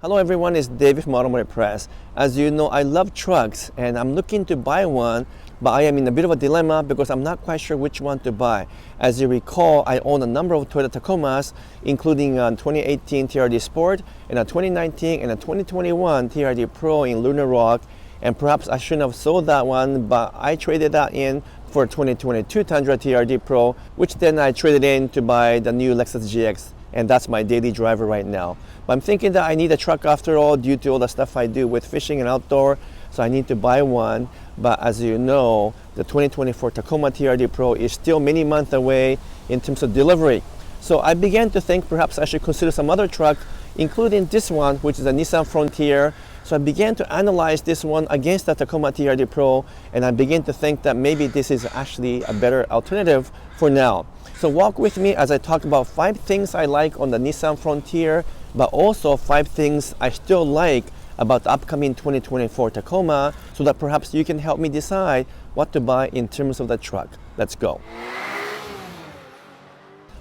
Hello everyone, it's David from Automotive Press. As you know, I love trucks and I'm looking to buy one, but I am in a bit of a dilemma because I'm not quite sure which one to buy. As you recall, I own a number of Toyota Tacomas, including a 2018 TRD Sport and a 2019 and a 2021 TRD Pro in Lunar Rock. And perhaps I shouldn't have sold that one, but I traded that in for a 2022 Tundra TRD Pro, which then I traded in to buy the new Lexus GX. And that's my daily driver right now. But I'm thinking that I need a truck after all due to all the stuff I do with fishing and outdoor, so I need to buy one. But as you know, the 2024 Tacoma TRD Pro is still many months away in terms of delivery. So I began to think perhaps I should consider some other truck, including this one, which is a Nissan Frontier. So I began to analyze this one against the Tacoma TRD Pro, and I began to think that maybe this is actually a better alternative for now. So walk with me as I talk about 5 things I like on the Nissan Frontier, but also 5 things I still like about the upcoming 2024 Tacoma, so that perhaps you can help me decide what to buy in terms of the truck. Let's go.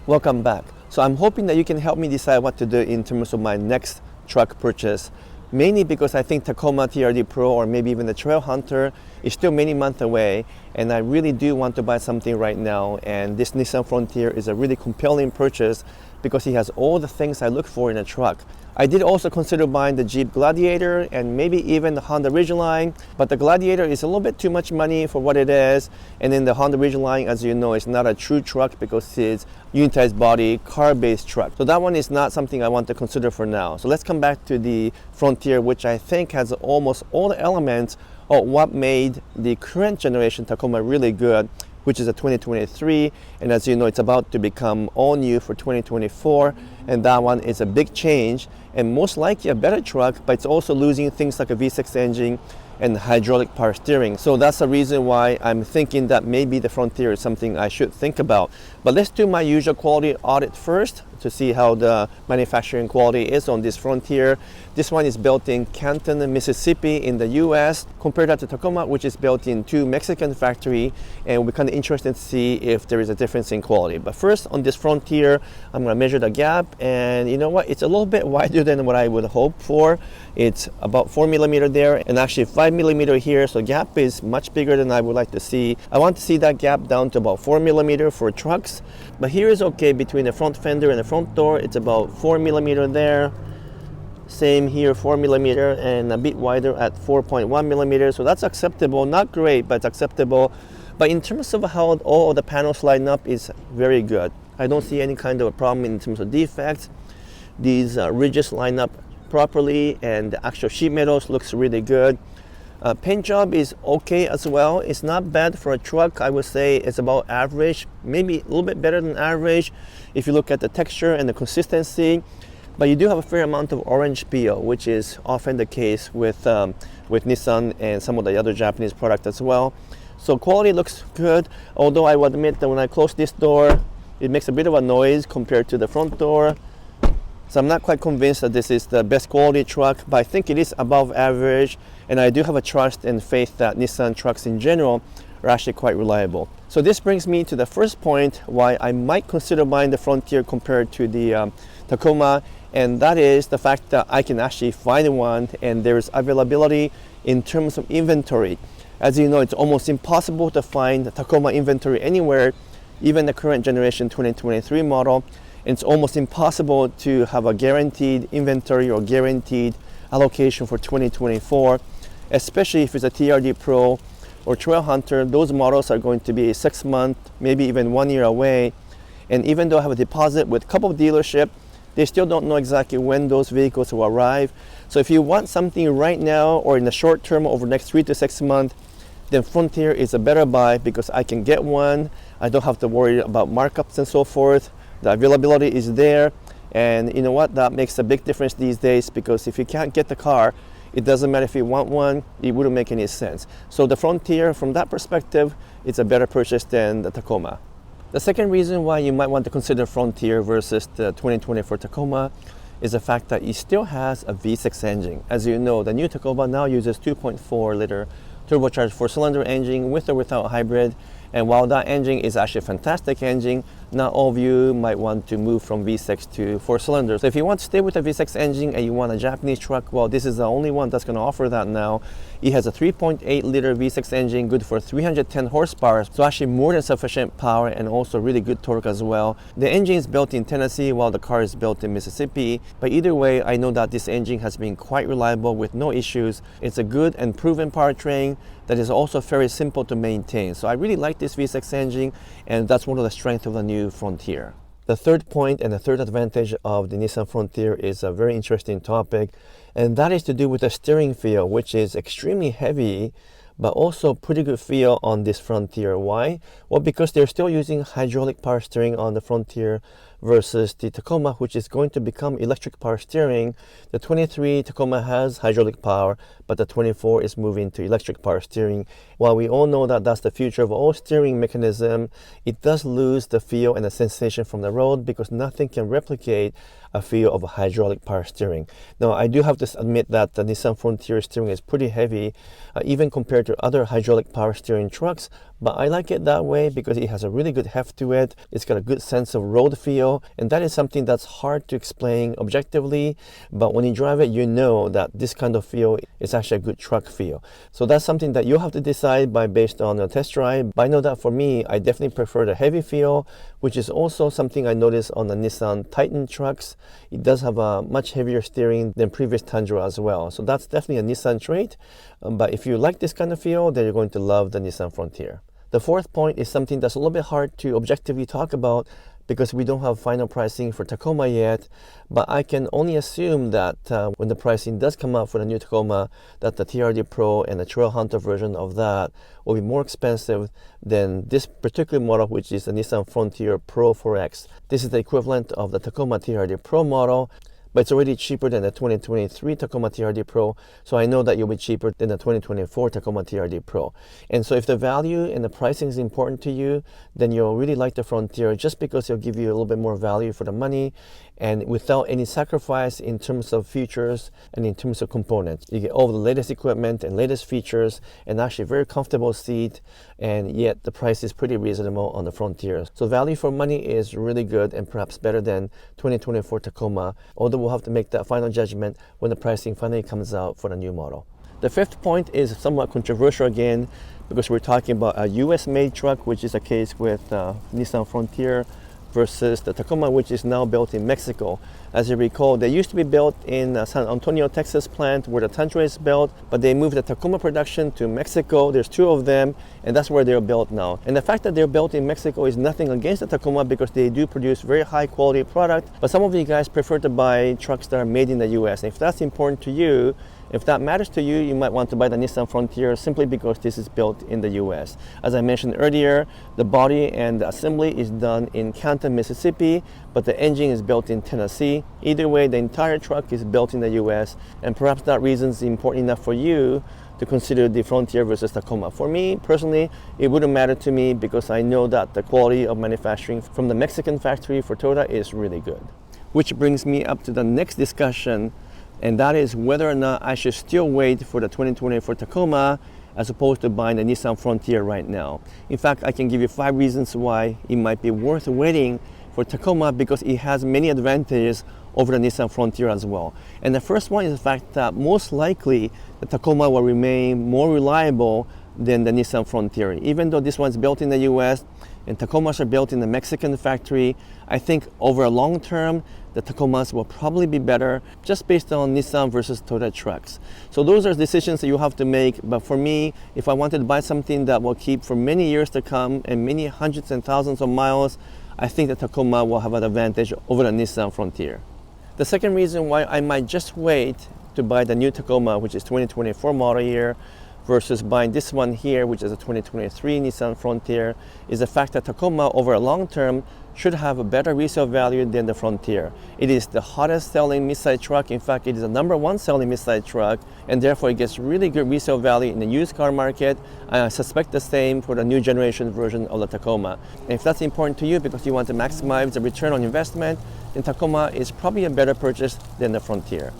Welcome back. So I'm hoping that you can help me decide what to do in terms of my next truck purchase, mainly because I think Tacoma TRD Pro or maybe even the Trailhunter is still many months away, and I really do want to buy something right now, and this Nissan Frontier is a really compelling purchase because it has all the things I look for in a truck. I did also consider buying the Jeep Gladiator and maybe even the Honda Ridgeline, but the Gladiator is a little bit too much money for what it is, and then the Honda Ridgeline, as you know, is not a true truck because it's unitized body, car-based truck. So that one is not something I want to consider for now. So let's come back to the Frontier, which I think has almost all the elements of what made the current generation Tacoma really good, which is a 2023, and as you know, it's about to become all new for 2024, and that one is a big change and most likely a better truck, but it's also losing things like a V6 engine and hydraulic power steering. So that's the reason why I'm thinking that maybe the Frontier is something I should think about. But let's do my usual quality audit first to see how the manufacturing quality is on this Frontier. This one is built in Canton, Mississippi in the US, compared to Tacoma, which is built in 2 Mexican factories, and we're kind of interested to see if there is a difference in quality. But first, on this Frontier, I'm going to measure the gap, and you know what, it's a little bit wider than what I would hope for. It's about 4 millimeter there and actually 5 millimeter here, so gap is much bigger than I would like to see. I want to see that gap down to about 4 millimeter for trucks, but here is okay between the front fender and the front door. It's about 4 millimeter there. Same here, 4 millimeter, and a bit wider at 4.1 millimeters. So that's acceptable, not great, but it's acceptable. But in terms of how all of the panels line up, is very good. I don't see any kind of a problem in terms of defects. These ridges line up properly, and the actual sheet metals looks really good. Paint job is okay as well. It's not bad for a truck. I would say it's about average, maybe a little bit better than average if you look at the texture and the consistency. But you do have a fair amount of orange peel, which is often the case with Nissan and some of the other Japanese products as well. So quality looks good, although I would admit that when I close this door, it makes a bit of a noise compared to the front door. So I'm not quite convinced that this is the best quality truck, but I think it is above average, and I do have a trust and faith that Nissan trucks in general are actually quite reliable. So this brings me to the first point why I might consider buying the Frontier compared to the Tacoma, and that is the fact that I can actually find one and there's availability in terms of inventory. As you know, it's almost impossible to find the Tacoma inventory anywhere, even the current generation 2023 model. It's almost impossible to have a guaranteed inventory or guaranteed allocation for 2024, especially if it's a TRD Pro or Trailhunter. Those models are going to be 6 months, maybe even 1 year away. And even though I have a deposit with a couple of dealerships, they still don't know exactly when those vehicles will arrive. So if you want something right now or in the short term over the next 3 to 6 months, then Frontier is a better buy because I can get one. I don't have to worry about markups and so forth. The availability is there, and you know what, that makes a big difference these days, because if you can't get the car, it doesn't matter if you want one, it wouldn't make any sense. So the Frontier, from that perspective, it's a better purchase than the Tacoma. The second reason why you might want to consider Frontier versus the 2024 Tacoma is the fact that it still has a V6 engine. As you know, the new Tacoma now uses 2.4 liter turbocharged 4-cylinder engine with or without hybrid, And while that engine is actually a fantastic engine, not all of you might want to move from V6 to 4-cylinder. So if you want to stay with a V6 engine and you want a Japanese truck, well, this is the only one that's going to offer that now. It has a 3.8 liter V6 engine, good for 310 horsepower, so actually more than sufficient power and also really good torque as well. The engine is built in Tennessee while the car is built in Mississippi, but either way, I know that this engine has been quite reliable with no issues. It's a good and proven powertrain that is also very simple to maintain. So I really like this V6 engine, and that's one of the strengths of the new Frontier. The third point and the third advantage of the Nissan Frontier is a very interesting topic, and that is to do with the steering feel, which is extremely heavy, but also pretty good feel on this Frontier. Why? Well, because they're still using hydraulic power steering on the Frontier versus the Tacoma, which is going to become electric power steering. The 23 Tacoma has hydraulic power, but the 24 is moving to electric power steering. While we all know that that's the future of all steering mechanism, it does lose the feel and the sensation from the road because nothing can replicate a feel of a hydraulic power steering. Now, I do have to admit that the Nissan Frontier steering is pretty heavy, even compared to other hydraulic power steering trucks, but I like it that way because it has a really good heft to it. It's got a good sense of road feel, and that is something that's hard to explain objectively, but when you drive it, you know that this kind of feel is actually a good truck feel. So that's something that you'll have to decide based on a test drive. But I know that for me, I definitely prefer the heavy feel, which is also something I noticed on the Nissan Titan trucks. It does have a much heavier steering than previous Tundra as well. So that's definitely a Nissan trait. But if you like this kind of feel, then you're going to love the Nissan Frontier. The fourth point is something that's a little bit hard to objectively talk about because we don't have final pricing for Tacoma yet, but I can only assume that when the pricing does come out for the new Tacoma, that the TRD Pro and the Trailhunter version of that will be more expensive than this particular model, which is the Nissan Frontier Pro 4X. This is the equivalent of the Tacoma TRD Pro model, but it's already cheaper than the 2023 Tacoma TRD Pro, so I know that you'll be cheaper than the 2024 Tacoma TRD Pro. And so if the value and the pricing is important to you, then you'll really like the Frontier just because it'll give you a little bit more value for the money and without any sacrifice in terms of features and in terms of components. You get all the latest equipment and latest features and actually a very comfortable seat, and yet the price is pretty reasonable on the Frontier. So value for money is really good and perhaps better than 2024 Tacoma, although we'll have to make that final judgment when the pricing finally comes out for the new model. The fifth point is somewhat controversial again because we're talking about a US-made truck, which is the case with Nissan Frontier, versus the Tacoma, which is now built in Mexico. As you recall, they used to be built in San Antonio, Texas plant where the Tundra is built, but they moved the Tacoma production to Mexico. There's two of them, and that's where they're built now. And the fact that they're built in Mexico is nothing against the Tacoma because they do produce very high quality product, but some of you guys prefer to buy trucks that are made in the US. And if that's important to you, if that matters to you, you might want to buy the Nissan Frontier simply because this is built in the US. As I mentioned earlier, the body and the assembly is done in Canton, Mississippi, but the engine is built in Tennessee. Either way, the entire truck is built in the US, and perhaps that reason is important enough for you to consider the Frontier versus Tacoma. For me, personally, it wouldn't matter to me because I know that the quality of manufacturing from the Mexican factory for Toyota is really good. Which brings me up to the next discussion, and that is whether or not I should still wait for the 2024 Tacoma as opposed to buying the Nissan Frontier right now. In fact, I can give you 5 reasons why it might be worth waiting for Tacoma because it has many advantages over the Nissan Frontier as well. And the first one is the fact that most likely the Tacoma will remain more reliable than the Nissan Frontier. Even though this one's built in the US and Tacomas are built in the Mexican factory, I think over a long term, the Tacomas will probably be better just based on Nissan versus Toyota trucks. So those are decisions that you have to make. But for me, if I wanted to buy something that will keep for many years to come and many hundreds and thousands of miles, I think the Tacoma will have an advantage over the Nissan Frontier. The second reason why I might just wait to buy the new Tacoma, which is 2024 model year, versus buying this one here, which is a 2023 Nissan Frontier, is the fact that Tacoma over a long term should have a better resale value than the Frontier. It is the hottest selling midsize truck. In fact, it is the #1 selling midsize truck, and therefore it gets really good resale value in the used car market. I suspect the same for the new generation version of the Tacoma. And if that's important to you because you want to maximize the return on investment, then Tacoma is probably a better purchase than the Frontier.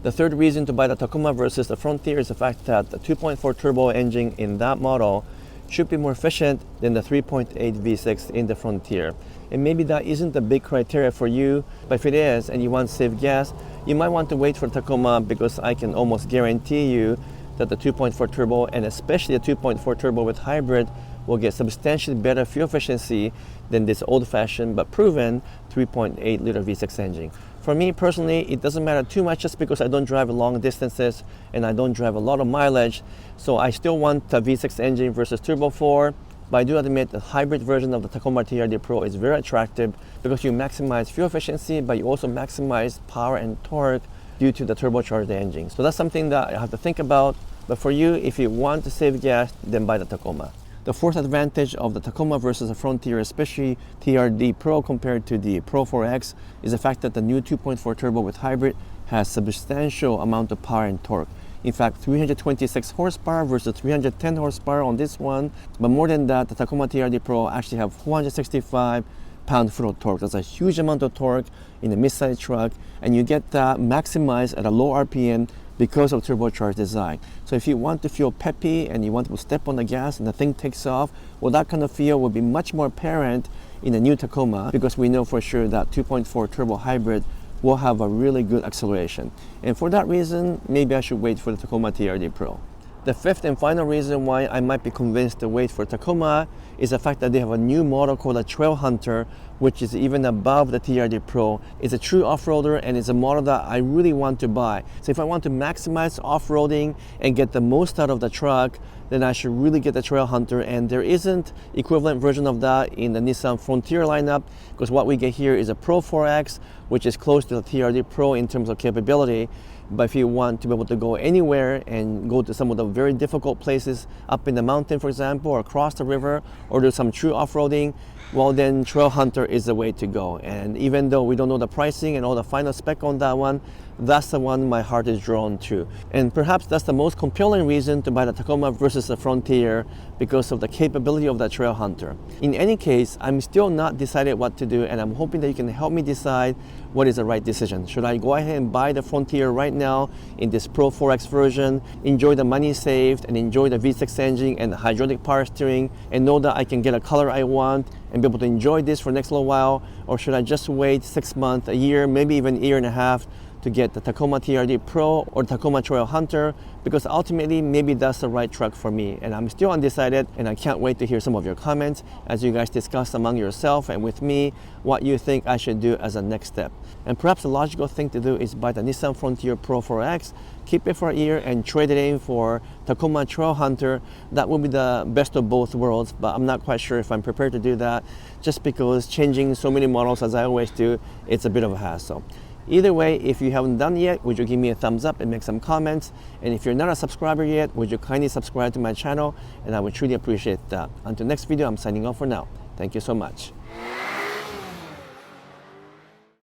The third reason to buy the Tacoma versus the Frontier is the fact that the 2.4 turbo engine in that model should be more efficient than the 3.8 V6 in the Frontier. And maybe that isn't a big criteria for you, but if it is and you want to save gas, you might want to wait for Tacoma, because I can almost guarantee you that the 2.4 turbo, and especially the 2.4 turbo with hybrid, will get substantially better fuel efficiency than this old-fashioned but proven 3.8 liter V6 engine. For me personally, it doesn't matter too much just because I don't drive long distances and I don't drive a lot of mileage. So I still want a V6 engine versus Turbo 4. But I do admit the hybrid version of the Tacoma TRD Pro is very attractive because you maximize fuel efficiency, but you also maximize power and torque due to the turbocharged engine. So that's something that I have to think about. But for you, if you want to save gas, then buy the Tacoma. The fourth advantage of the Tacoma versus the Frontier, especially TRD Pro compared to the Pro 4X, is the fact that the new 2.4 turbo with hybrid has substantial amount of power and torque. In fact, 326 horsepower versus 310 horsepower on this one. But more than that, the Tacoma TRD Pro actually have 465 pound-foot of torque. That's a huge amount of torque in a mid-size truck, and you get that maximized at a low RPM because of turbocharged design. So if you want to feel peppy and you want to step on the gas and the thing takes off, well, that kind of feel will be much more apparent in the new Tacoma, because we know for sure that 2.4 turbo hybrid will have a really good acceleration. And for that reason, maybe I should wait for the Tacoma TRD Pro. The fifth and final reason why I might be convinced to wait for Tacoma is the fact that they have a new model called the Trailhunter, which is even above the TRD Pro. It's a true off-roader, and it's a model that I really want to buy. So if I want to maximize off-roading and get the most out of the truck, then I should really get the Trailhunter. And there isn't equivalent version of that in the Nissan Frontier lineup, because what we get here is a Pro 4X, which is close to the TRD Pro in terms of capability. But if you want to be able to go anywhere and go to some of the very difficult places up in the mountain, for example, or across the river, or do some true off-roading, well, then Trailhunter is the way to go. And even though we don't know the pricing and all the final spec on that one, that's the one my heart is drawn to. And perhaps that's the most compelling reason to buy the Tacoma versus the Frontier, because of the capability of the Trailhunter. In any case, I'm still not decided what to do, and I'm hoping that you can help me decide what is the right decision. Should I go ahead and buy the Frontier right now in this Pro 4X version, enjoy the money saved, and enjoy the V6 engine and the hydraulic power steering, and know that I can get a color I want and be able to enjoy this for the next little while? Or should I just wait 6 months, a year, maybe even a year and a half to get the Tacoma TRD Pro or Tacoma Trailhunter, because ultimately maybe that's the right truck for me. And I'm still undecided, and I can't wait to hear some of your comments as you guys discuss among yourself and with me what you think I should do as a next step. And perhaps the logical thing to do is buy the Nissan Frontier Pro 4X, keep it for a year and trade it in for Tacoma Trailhunter. That would be the best of both worlds, but I'm not quite sure if I'm prepared to do that, just because changing so many models as I always do, it's a bit of a hassle. Either way, if you haven't done yet, would you give me a thumbs up and make some comments? And if you're not a subscriber yet, would you kindly subscribe to my channel? And I would truly appreciate that. Until next video, I'm signing off for now. Thank you so much.